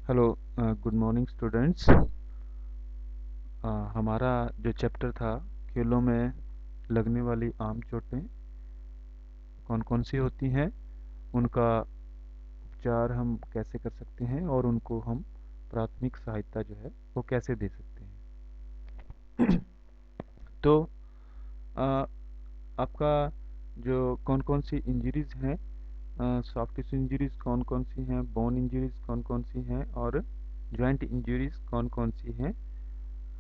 Hello, good morning students. हमारा जो chapter था खेलों में लगने वाली आम चोटें कौन कौन सी होती हैं, उनका उपचार हम कैसे कर सकते हैं और उनको हम प्राथमिक सहायता जो है वो कैसे दे सकते हैं। तो आ, आपका जो कौन कौन सी इंजरीज हैं, सॉफ्ट टिश्यू इंजरीज कौन कौन सी हैं, बोन इंजरीज कौन कौन सी हैं और जॉइंट इंजरीज कौन कौन सी हैं।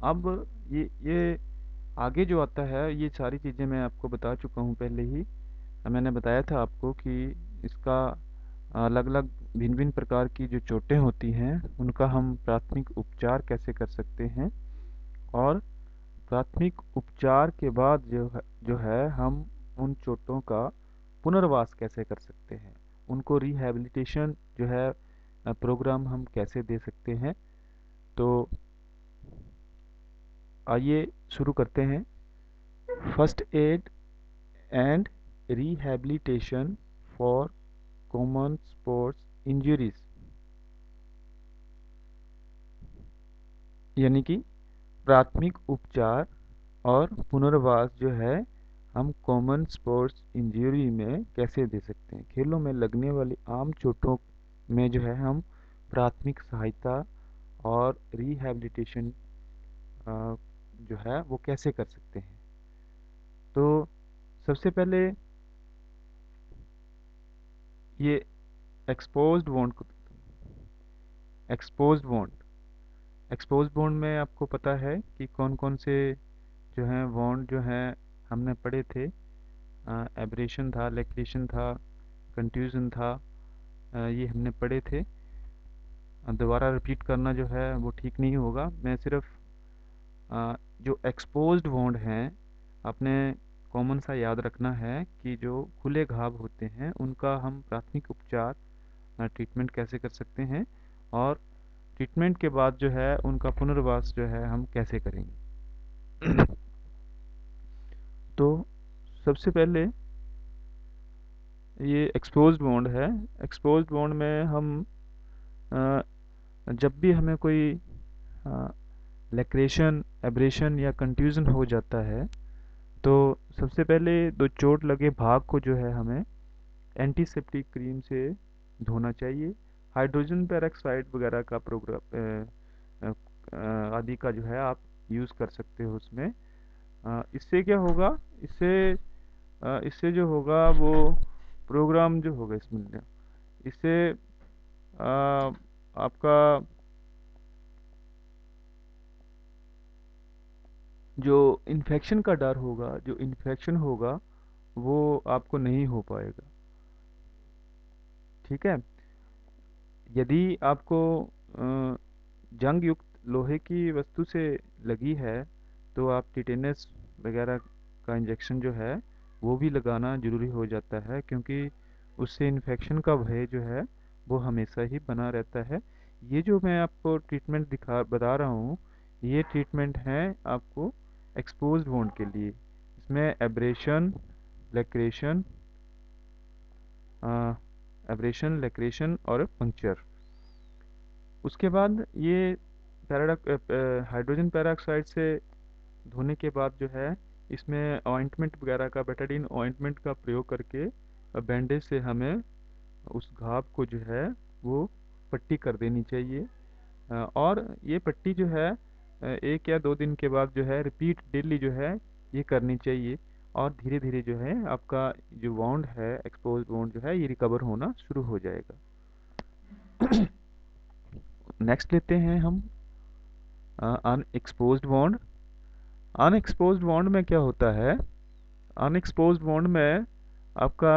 अब ये आगे जो आता है ये सारी चीज़ें मैं आपको बता चुका हूँ पहले ही। मैंने बताया था आपको कि इसका अलग अलग भिन्न भिन्न प्रकार की जो चोटें होती हैं उनका हम प्राथमिक उपचार कैसे कर सकते हैं, और प्राथमिक उपचार के बाद जो है हम उन चोटों का पुनर्वास कैसे कर सकते हैं, उनको रिहैबिलिटेशन जो है प्रोग्राम हम कैसे दे सकते हैं। तो आइए शुरू करते हैं। First aid and rehabilitation for common sports injuries, यानी कि प्राथमिक उपचार और पुनर्वास जो है हम कॉमन स्पोर्ट्स इंजरी में कैसे दे सकते हैं। खेलों में लगने वाली आम चोटों में जो है हम प्राथमिक सहायता और रिहैबिलिटेशन जो है वो कैसे कर सकते हैं। तो सबसे पहले ये exposed wound exposed wound expose bond में आपको पता है कि कौन कौन से जो हैं बॉन्ड जो हैं हमने पढ़े थे। एब्रेशन था, लैक्रेशन था, कंट्यूजन था, ये हमने पढ़े थे। दोबारा रिपीट करना जो है वो ठीक नहीं होगा। मैं सिर्फ जो एक्सपोज्ड बॉन्ड हैं आपने कॉमन सा याद रखना है कि जो खुले घाव होते हैं उनका हम प्राथमिक उपचार ट्रीटमेंट कैसे कर सकते हैं, और ट्रीटमेंट के बाद जो है उनका पुनर्वास जो है हम कैसे करेंगे। तो सबसे पहले ये एक्सपोज्ड बॉन्ड है। एक्सपोज्ड बॉन्ड में हम अ, जब भी हमें कोई लैक्रेशन, एब्रेशन या कंट्यूजन हो जाता है तो सबसे पहले दो चोट लगे भाग को जो है हमें एंटीसेप्टिक क्रीम से धोना चाहिए। हाइड्रोजन पेरोक्साइड वगैरह का आदि का जो है आप यूज़ कर सकते हो उसमें। इससे क्या होगा, इससे जो होगा वो प्रोग्राम जो होगा इसमें, इससे आपका जो इन्फेक्शन का डर होगा, जो इन्फेक्शन होगा वो आपको नहीं हो पाएगा। ठीक है। यदि आपको जंग युक्त लोहे की वस्तु से लगी है तो आप टिटेनस वगैरह का इंजेक्शन जो है वो भी लगाना ज़रूरी हो जाता है, क्योंकि उससे इन्फेक्शन का भय जो है वो हमेशा ही बना रहता है। ये जो मैं आपको ट्रीटमेंट बता रहा हूँ ये ट्रीटमेंट है आपको एक्सपोज्ड वोंड के लिए। इसमें लैक्रेशन एब्रेशन, लैक्रेशन और पंक्चर। उसके बाद ये हाइड्रोजन पेरोक्साइड से धोने के बाद जो है इसमें ऑइंटमेंट वगैरह का, बेटाडीन ऑइंटमेंट का प्रयोग करके बैंडेज से हमें उस घाव को जो है वो पट्टी कर देनी चाहिए। और ये पट्टी जो है 1 या 2 दिन के बाद जो है रिपीट डेली जो है ये करनी चाहिए, और धीरे धीरे जो है आपका जो वाउंड है, एक्सपोज वाउंड जो है ये रिकवर होना शुरू हो जाएगा। नेक्स्ट लेते हैं हम अनएक्सपोज्ड वाउंड। अनएक्सपोज्ड वाउंड में क्या होता है, अनएक्सपोज्ड वाउंड में आपका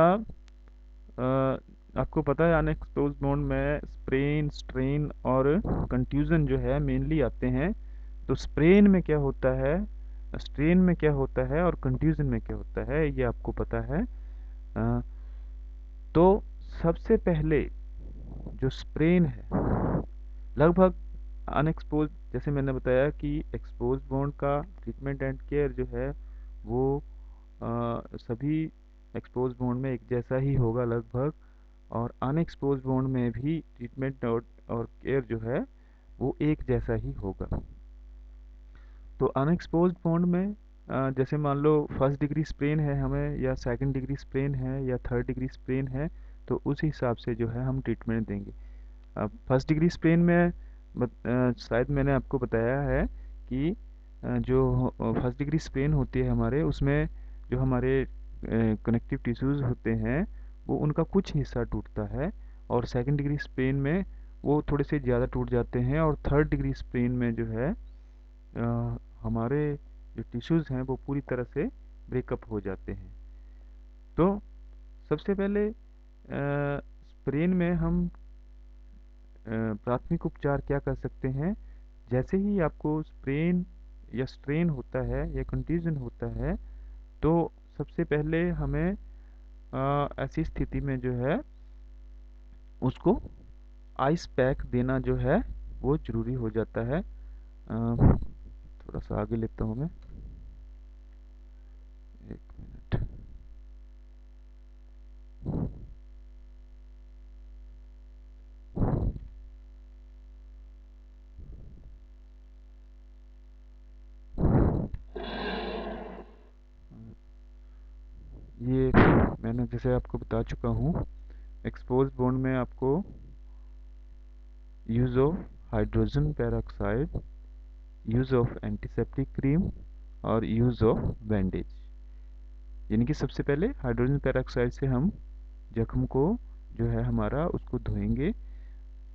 आपको पता है अनएक्सपोज्ड वाउंड में स्प्रेन, स्ट्रेन और कंट्यूजन जो है मेनली आते हैं। तो स्प्रेन में क्या होता है, स्ट्रेन में क्या होता है और कंट्यूजन में क्या होता है ये आपको पता है। अ, तो सबसे पहले जो स्प्रेन है, लगभग अनएक्सपोज, जैसे मैंने बताया कि एक्सपोज बोन्ड का ट्रीटमेंट एंड केयर जो है वो सभी एक्सपोज बोन्ड में एक जैसा ही होगा लगभग। और अनएक्सपोज्ड वुंड में भी ट्रीटमेंट और केयर जो है वो एक जैसा ही होगा। तो अनएक्सपोज्ड वुंड में जैसे मान लो फर्स्ट डिग्री स्प्रेन है हमें, या सेकंड डिग्री स्प्रेन है, या थर्ड डिग्री स्प्रेन है, तो उस हिसाब से जो है हम ट्रीटमेंट देंगे। अब फर्स्ट डिग्री स्प्रेन में शायद मैंने आपको बताया है कि जो फर्स्ट डिग्री स्प्रेन होती है हमारे, उसमें जो हमारे कनेक्टिव टिश्यूज़ होते हैं वो उनका कुछ हिस्सा टूटता है, और सेकंड डिग्री स्प्रेन में वो थोड़े से ज़्यादा टूट जाते हैं, और थर्ड डिग्री स्प्रेन में जो है हमारे जो टिश्यूज़ हैं वो पूरी तरह से ब्रेकअप हो जाते हैं। तो सबसे पहले स्प्रेन में हम प्राथमिक उपचार क्या कर सकते हैं। जैसे ही आपको स्प्रेन या स्ट्रेन होता है या कंट्यूजन होता है, तो सबसे पहले हमें ऐसी स्थिति में जो है उसको आइस पैक देना जो है वो ज़रूरी हो जाता है। थोड़ा सा आगे लेता हूँ मैं, एक मिनट। ये मैंने जैसे आपको बता चुका हूँ, एक्सपोज बोन में आपको use of hydrogen peroxide, use of antiseptic cream, और यूज़ ऑफ बैंडेज। यानी कि सबसे पहले हाइड्रोजन पेरोक्साइड से हम जख्म को जो है हमारा उसको धोएंगे,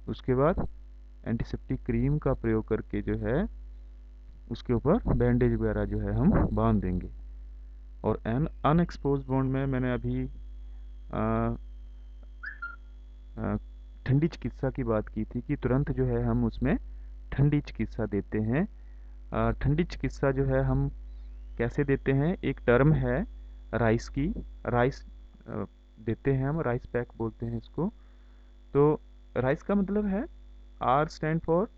उसके बाद एंटीसेप्टिक क्रीम का प्रयोग करके जो है उसके ऊपर बैंडेज वगैरह जो है हम बांध देंगे। और अनएक्सपोज वुंड में मैंने अभी आ, आ, ठंडी चिकित्सा की बात की थी कि तुरंत जो है हम उसमें ठंडी चिकित्सा देते हैं। ठंडी चिकित्सा जो है हम कैसे देते हैं, एक टर्म है राइस की, राइस देते हैं हम, राइस पैक बोलते हैं इसको। तो राइस का मतलब है, R stand for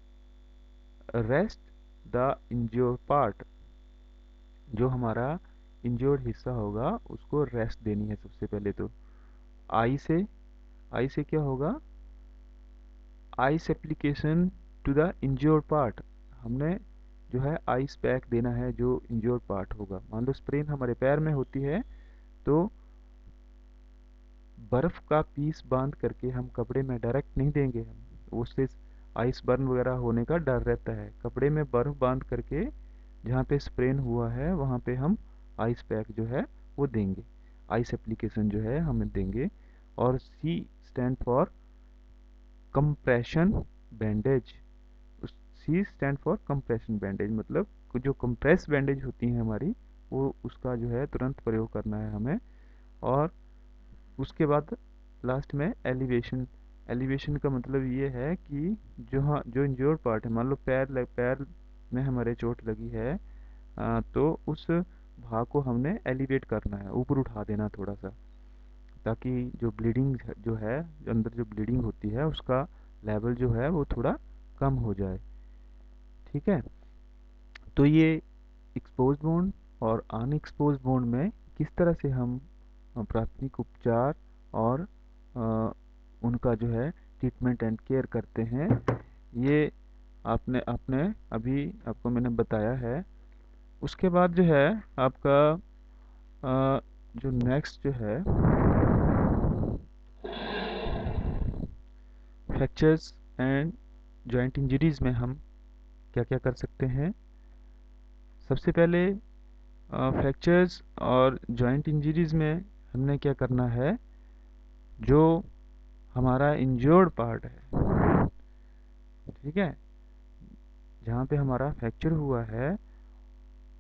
rest the injured part. जो हमारा इंज्योर्ड हिस्सा होगा उसको रेस्ट देनी है सबसे पहले। तो आई से क्या होगा, ice application to the injured part. हमने जो है आइस पैक देना है जो इंज्योर्ड पार्ट होगा। मान लो स्प्रेन हमारे पैर में होती है, तो बर्फ़ का पीस बांध करके हम कपड़े में डायरेक्ट नहीं देंगे, हम उससे आइस बर्न वगैरह होने का डर रहता है। कपड़े में बर्फ़ बांध करके जहाँ पे स्प्रेन हुआ है वहाँ पे हम आइस पैक जो है वो देंगे, आइस एप्लीकेशन जो है हम देंगे। और C stand for compression bandage. C stand for compression bandage, मतलब जो कंप्रेस बैंडेज होती हैं हमारी, वो उसका जो है तुरंत प्रयोग करना है हमें। और उसके बाद लास्ट में एलिवेशन। एलिवेशन का मतलब ये है कि जो, हाँ, जो इंज्योर्ड पार्ट है, मान लो पैर में हमारे चोट लगी है, तो उस भाग को हमने एलिवेट करना है, ऊपर उठा देना थोड़ा सा, ताकि जो ब्लीडिंग जो है, जो अंदर जो ब्लीडिंग होती है उसका लेवल जो है वो थोड़ा कम हो जाए। ठीक है। तो ये एक्सपोज बोन और अनएक्सपोज बोन में किस तरह से हम प्राथमिक उपचार और उनका जो है ट्रीटमेंट एंड केयर करते हैं, ये आपने आपने अभी आपको मैंने बताया है। उसके बाद जो है आपका जो नेक्स्ट जो है फ्रैक्चर्स एंड जॉइंट इंजरीज में हम क्या क्या कर सकते हैं। सबसे पहले फ्रैक्चर्स और जॉइंट इंजरीज में हमने क्या करना है, जो हमारा इंजर्ड पार्ट है, ठीक है, जहाँ पे हमारा फ्रैक्चर हुआ है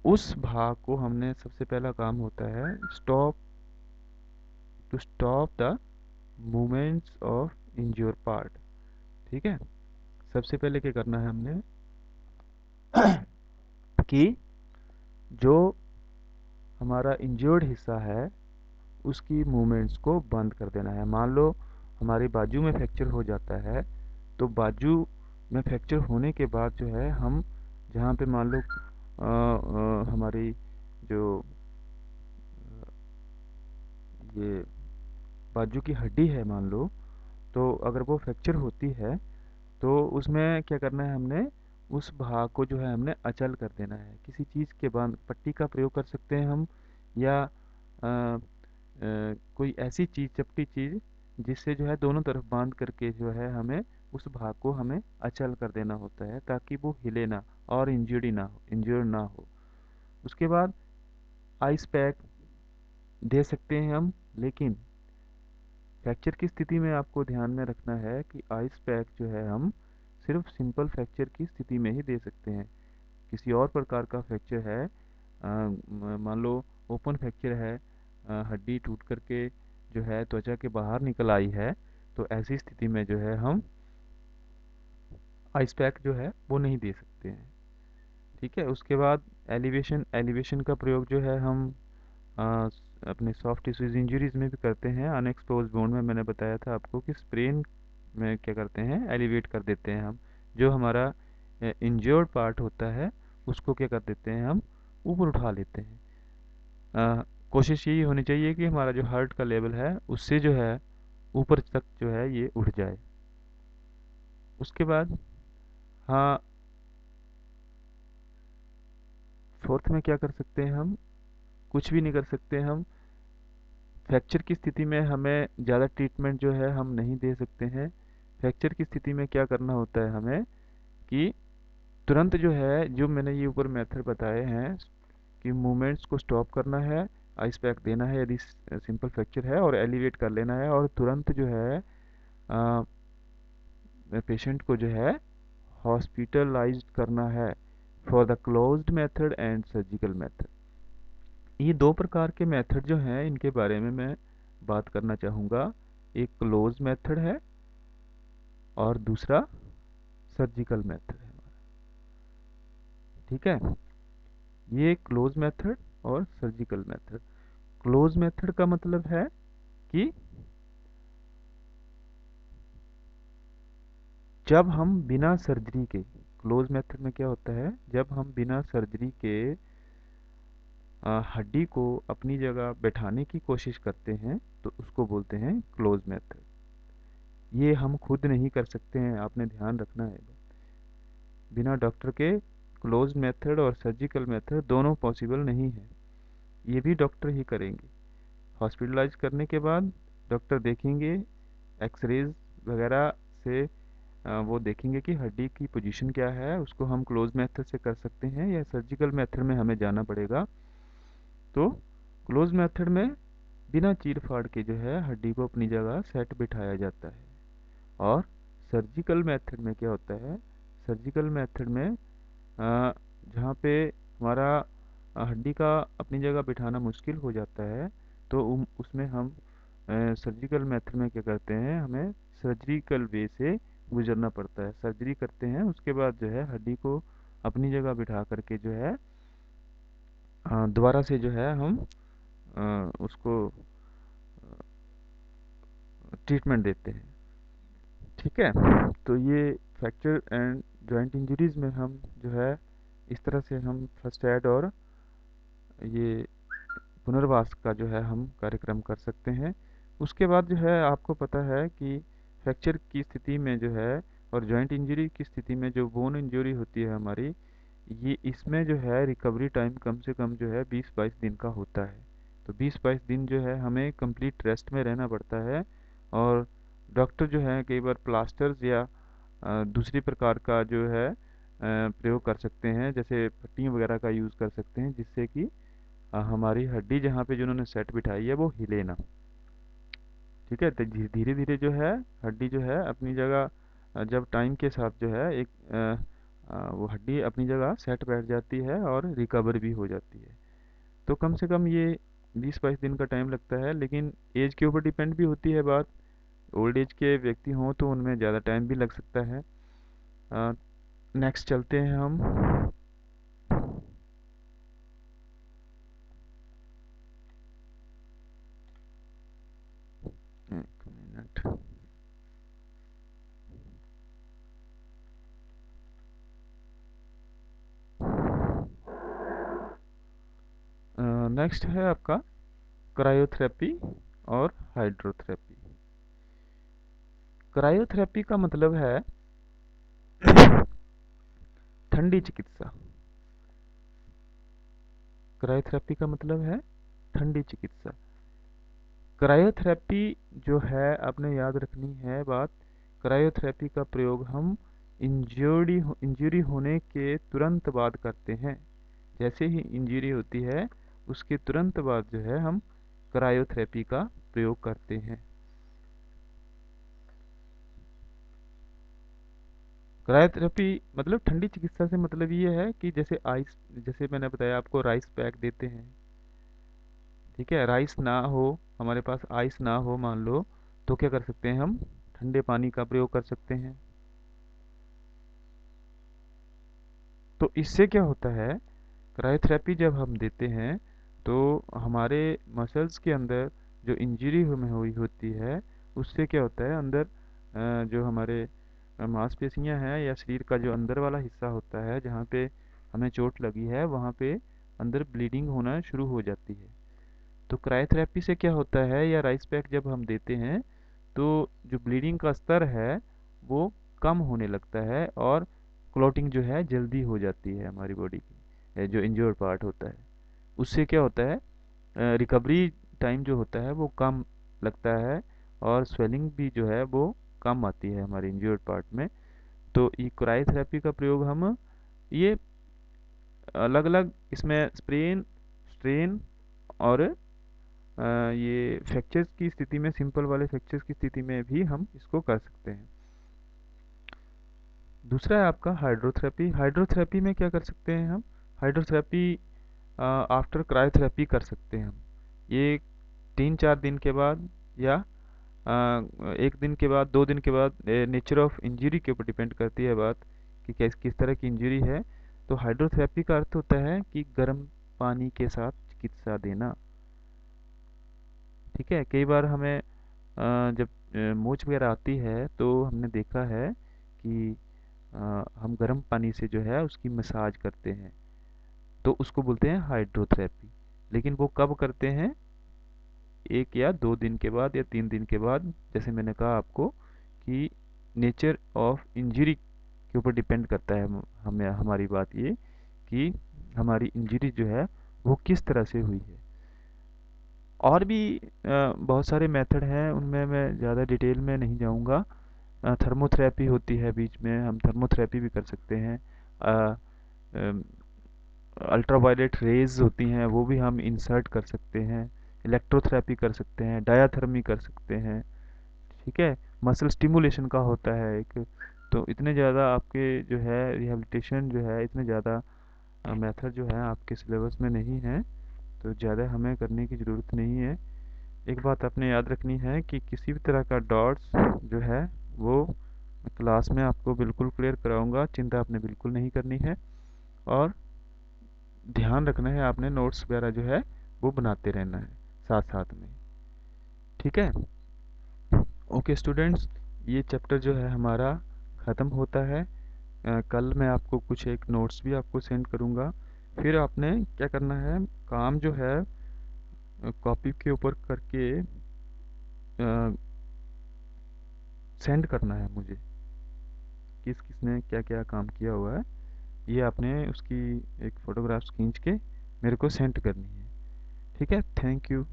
उस भाग को हमने सबसे पहला काम होता है stop the movements of injured part. ठीक है। सबसे पहले क्या करना है हमने कि जो हमारा इंजर्ड हिस्सा है उसकी मूवमेंट्स को बंद कर देना है। मान लो हमारी बाजू में फ्रैक्चर हो जाता है, तो बाजू में फ्रैक्चर होने के बाद जो है हम जहाँ पे मान लो हमारी जो ये बाजू की हड्डी है मान लो, तो अगर वो फ्रैक्चर होती है तो उसमें क्या करना है, हमने उस भाग को जो है हमने अचल कर देना है। किसी चीज़ के बांध पट्टी का प्रयोग कर सकते हैं हम, या कोई ऐसी चीज़, चपटी चीज़, जिससे जो है दोनों तरफ बांध करके जो है हमें उस भाग को हमें अचल कर देना होता है, ताकि वो हिले ना और इंजर्ड ना हो। उसके बाद आइस पैक दे सकते हैं हम, लेकिन फ्रैक्चर की स्थिति में आपको ध्यान में रखना है कि आइस पैक जो है हम सिर्फ सिंपल फ्रैक्चर की स्थिति में ही दे सकते हैं। किसी और प्रकार का फ्रैक्चर है, मान लो ओपन फ्रैक्चर है, हड्डी टूट करके जो है त्वचा के बाहर निकल आई है, तो ऐसी स्थिति में जो है हम आइस पैक जो है वो नहीं दे सकते हैं। ठीक है। उसके बाद एलिवेशन का प्रयोग जो है हम आ, अपने सॉफ्ट टिश्यूज इंजरीज में भी करते हैं। अनएक्सपोज बोन में मैंने बताया था आपको कि स्प्रेन में क्या करते हैं, एलिवेट कर देते हैं हम। जो हमारा इंजर्ड पार्ट होता है उसको क्या कर देते हैं, हम ऊपर उठा लेते हैं। कोशिश यही होनी चाहिए कि हमारा जो हार्ट का लेवल है उससे जो है ऊपर तक जो है ये उठ जाए। उसके बाद हाँ, फोर्थ में क्या कर सकते हैं हम, कुछ भी नहीं कर सकते हम। फ्रैक्चर की स्थिति में हमें ज़्यादा ट्रीटमेंट जो है हम नहीं दे सकते हैं। फ्रैक्चर की स्थिति में क्या करना होता है हमें कि तुरंत जो है, जो मैंने ये ऊपर मेथड बताए हैं, कि मूवमेंट्स को स्टॉप करना है, आइस पैक देना है यदि सिंपल फ्रैक्चर है, और एलिवेट कर लेना है, और तुरंत जो है पेशेंट को जो है हॉस्पिटलाइज्ड करना है for the closed method and surgical method. ये दो प्रकार के मेथड जो हैं इनके बारे में मैं बात करना चाहूँगा। एक क्लोज मेथड है और दूसरा सर्जिकल मेथड है। ठीक है। ये क्लोज मेथड और सर्जिकल मेथड। क्लोज मेथड का मतलब है कि जब हम बिना सर्जरी के, क्लोज मेथड में क्या होता है, जब हम बिना सर्जरी के हड्डी को अपनी जगह बैठाने की कोशिश करते हैं तो उसको बोलते हैं क्लोज मेथड। ये हम खुद नहीं कर सकते हैं, आपने ध्यान रखना है। बिना डॉक्टर के क्लोज मेथड और सर्जिकल मेथड दोनों पॉसिबल नहीं है। ये भी डॉक्टर ही करेंगे। हॉस्पिटलाइज करने के बाद डॉक्टर देखेंगे, एक्सरेज वगैरह से वो देखेंगे कि हड्डी की पोजीशन क्या है, उसको हम क्लोज मेथड से कर सकते हैं या सर्जिकल मेथड में हमें जाना पड़ेगा। तो क्लोज मेथड में बिना चीर फाड़ के जो है हड्डी को अपनी जगह सेट बिठाया जाता है। और सर्जिकल मेथड में क्या होता है, सर्जिकल मेथड में जहाँ पे हमारा हड्डी का अपनी जगह बिठाना मुश्किल हो जाता है, तो उसमें हम सर्जिकल मेथड में क्या करते हैं, हमें सर्जिकल वे से गुजरना पड़ता है। सर्जरी करते हैं, उसके बाद जो है हड्डी को अपनी जगह बिठा करके जो है दोबारा से जो है हम उसको ट्रीटमेंट देते हैं। ठीक है। तो ये फ्रैक्चर एंड जॉइंट इंजरीज में हम जो है इस तरह से हम फर्स्ट एड और ये पुनर्वास का जो है हम कार्यक्रम कर सकते हैं। उसके बाद जो है आपको पता है कि फ्रैक्चर की स्थिति में जो है और जॉइंट इंजरी की स्थिति में जो बोन इंजरी होती है हमारी, ये इसमें जो है रिकवरी टाइम कम से कम जो है 20-22 दिन का होता है। तो 20-22 दिन जो है हमें कंप्लीट रेस्ट में रहना पड़ता है। और डॉक्टर जो है कई बार प्लास्टर्स या दूसरी प्रकार का जो है प्रयोग कर सकते हैं, जैसे पट्टियों वगैरह का यूज़ कर सकते हैं, जिससे कि हमारी हड्डी जहाँ पे जिन्होंने सेट बिठाई है वो हिले ना। ठीक है। तो धीरे धीरे जो है हड्डी जो है अपनी जगह जब टाइम के साथ जो है एक वो हड्डी अपनी जगह सेट बैठ जाती है और रिकवर भी हो जाती है। तो कम से कम ये 20-22 दिन का टाइम लगता है, लेकिन एज के ऊपर डिपेंड भी होती है बात। ओल्ड एज के व्यक्ति हों तो उनमें ज़्यादा टाइम भी लग सकता है। नेक्स्ट चलते हैं हम। एक मिनट। नेक्स्ट है आपका क्रायोथेरेपी और हाइड्रोथेरेपी। क्रायोथेरेपी का मतलब है ठंडी चिकित्सा। क्रायोथेरेपी का मतलब है ठंडी चिकित्सा। क्रायोथेरेपी जो है आपने याद रखनी है बात, क्रायोथेरेपी का प्रयोग हम इंजरी होने के तुरंत बाद करते हैं। जैसे ही इंजरी होती है उसके तुरंत बाद जो है हम क्रायोथेरेपी का प्रयोग करते हैं। क्रायोथेरेपी मतलब ठंडी चिकित्सा से मतलब ये है कि जैसे आइस, जैसे मैंने बताया आपको राइस पैक देते हैं, ठीक है, राइस ना हो, हमारे पास आइस ना हो मान लो, तो क्या कर सकते हैं हम, ठंडे पानी का प्रयोग कर सकते हैं। तो इससे क्या होता है, क्रायोथेरेपी जब हम देते हैं तो हमारे मसल्स के अंदर जो इंजरी हमें हुई होती है उससे क्या होता है, अंदर जो हमारे मांसपेशियां हैं या शरीर का जो अंदर वाला हिस्सा होता है जहाँ पे हमें चोट लगी है वहाँ पे अंदर ब्लीडिंग होना शुरू हो जाती है। तो क्रायोथेरेपी से क्या होता है, या राइस पैक जब हम देते हैं तो जो ब्लीडिंग का स्तर है वो कम होने लगता है और क्लॉटिंग जो है जल्दी हो जाती है हमारी बॉडी की, जो इंजर्ड पार्ट होता है उससे क्या होता है, रिकवरी टाइम जो होता है वो कम लगता है और स्वेलिंग भी जो है वो कम आती है हमारे इंजर्ड पार्ट में। तो ये क्रायोथेरेपी का प्रयोग हम ये अलग अलग इसमें स्प्रेन स्ट्रेन और ये फ्रैक्चर्स की स्थिति में, सिंपल वाले फ्रैक्चर्स की स्थिति में भी हम इसको कर सकते हैं। दूसरा है आपका हाइड्रोथेरेपी। हाइड्रोथेरेपी में क्या कर सकते हैं हम, हाइड्रोथेरेपी आफ्टर क्रायोथेरेपी कर सकते हैं हम। ये 3-4 दिन के बाद या 1 दिन के बाद, 2 दिन के बाद, नेचर ऑफ इंजरी के ऊपर डिपेंड करती है बात कि किस तरह की इंजरी है। तो हाइड्रोथेरेपी का अर्थ होता है कि गर्म पानी के साथ चिकित्सा देना। ठीक है, कई बार हमें जब मोच वगैरह आती है तो हमने देखा है कि हम गर्म पानी से जो है उसकी मसाज करते हैं, तो उसको बोलते हैं हाइड्रोथेरेपी। लेकिन वो कब करते हैं, 1 या 2 दिन के बाद या 3 दिन के बाद, जैसे मैंने कहा आपको कि नेचर ऑफ इंजरी के ऊपर डिपेंड करता है हमें हमारी बात ये कि हमारी इंजरी जो है वो किस तरह से हुई है। और भी बहुत सारे मेथड हैं, उनमें मैं ज़्यादा डिटेल में नहीं जाऊंगा। थर्मोथेरेपी होती है, बीच में हम थर्मोथेरेपी भी कर सकते हैं। अल्ट्रावायलेट रेज होती हैं वो भी हम इंसर्ट कर सकते हैं। इलेक्ट्रोथेरेपी कर सकते हैं, डायाथर्मी कर सकते हैं। ठीक है, मसल स्टिमुलेशन का होता है एक। तो इतने ज़्यादा आपके जो है रिहैबिलिटेशन जो है, इतने ज़्यादा मेथड जो है आपके सिलेबस में नहीं है, तो ज़्यादा हमें करने की ज़रूरत नहीं है। एक बात आपने याद रखनी है कि किसी भी तरह का डॉट्स जो है वो क्लास में आपको बिल्कुल क्लियर कराऊंगा, चिंता आपने बिल्कुल नहीं करनी है। और ध्यान रखना है आपने, नोट्स वगैरह जो है वो बनाते रहना है साथ साथ में। ठीक है, ओके स्टूडेंट्स, ये चैप्टर जो है हमारा ख़त्म होता है। कल मैं आपको कुछ एक नोट्स भी आपको सेंड करूँगा। फिर आपने क्या करना है, काम जो है कॉपी के ऊपर करके सेंड करना है मुझे, किस किसने क्या क्या काम किया हुआ है ये आपने उसकी एक फ़ोटोग्राफ्स खींच के मेरे को सेंड करनी है। ठीक है, थैंक यू।